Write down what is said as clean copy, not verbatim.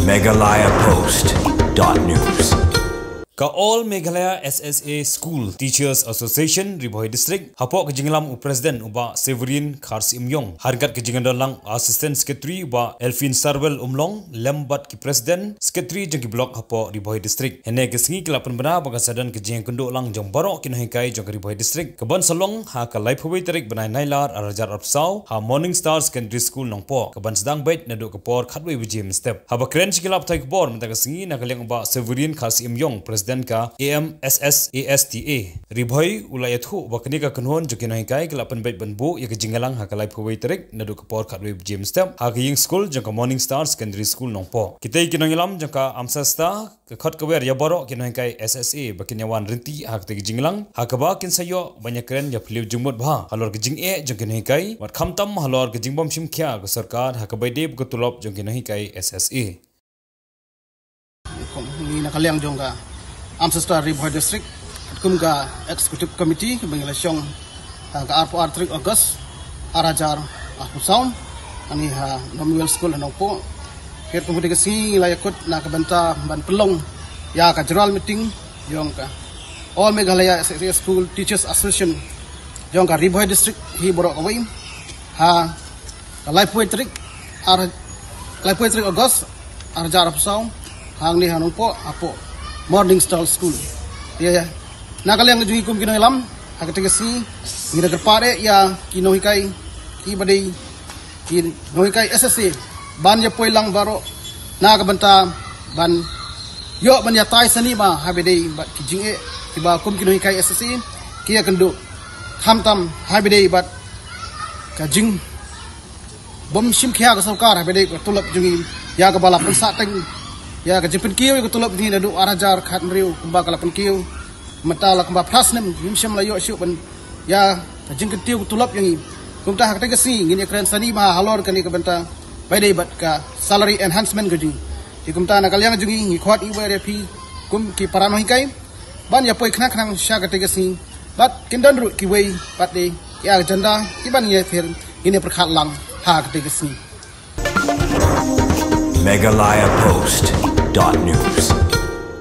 megalayapost.news. Ka All Meghalaya SSA School Teachers Association Ribohi District hapok kejinglam u Presiden uba Severin Khars Imyong hargat kejingandalang Assistant Secretary uba Elfin Sarwell Umlong lembat ki Presiden Secretary jengki blok hapok Ribohi District hene kesengi kelapan bena bagasadan kejing kenduk lang jong barok kinohikai jong Ribohi District keban salong ha ka live hawai tarik benai nailar arajar apsau ha Morning Star Secondary School nongpo keban sedang bait naduk kepor khatwei bijim step haba kren sikilap tai kepor menta kesengi nakaliang uba Severin Khars Imyong Presiden ka AMSSASTA Ribohi ulayathu bakni ka kanhon jokinohikai kelapan bait banbu ya kejingalang ha ka live hawai tarik naduk kepor khatwei bijim step ha ka ying school jong Morning Star Secondary School nongpo kitai kinongilam jong ka amsasta ke khot kawer ya borok kinohikai SSA bakinyawan rinti ha ka kejinglang ha ka ba kin sayo banyak keren ya peliu jumut bha halor kejing jong kinohikai wat khamtam halor kejing bom simkhya ka sarkar ha ka baideb ka tulop jong kinohikai SSA ni nakaliang jong ka Amsasta Ribohi District kum ka Executive Committee bengilasyong ka RPR 3 August arajar ahusam ani ha Nomuel School hanongpo ket kemudian si layakut na kabanta ban pelong ya ka general meeting jong ka All Meghalaya SSA School Teachers Association jong ka Ribohi District hi borok away ha ka live poetry August arajar ahusam hang ni hanongpo apo Morning Star School. Ya. Nakaliang ngejui kum kinohilam, hakategasi ngira kerpare ya kinohikai ki badai kinohikai SSA ban ya poilang baro na kabanta ban yo ban ya tai sani ma habedai bat kijinge tiba kum kinohikai SSA kia kendu khamtam habedai bat kajing bom simkhya ka sarkar habedai ko tulap jungi ya ka bala pensateng ya ka jepin kiu ko tulop ni nadu arajar khat mriu kumba kala pen kiu matala kumba prasnem yimsham layo syu pen ya ka jing ketiu ko tulop yang kumta hak tegasi ngini kren sani ma halor kani ka benta baidai bat ka salary enhancement gudi di kumta na kalyang jungi ngi khot i were pi kum ki parano hikai ban ya poi khna khnang sha ka tegasi bat kindan ru ki wei bat de ya janda ki ban ye ther ngini prakhat lang ha ka tegasi megalayapost.news.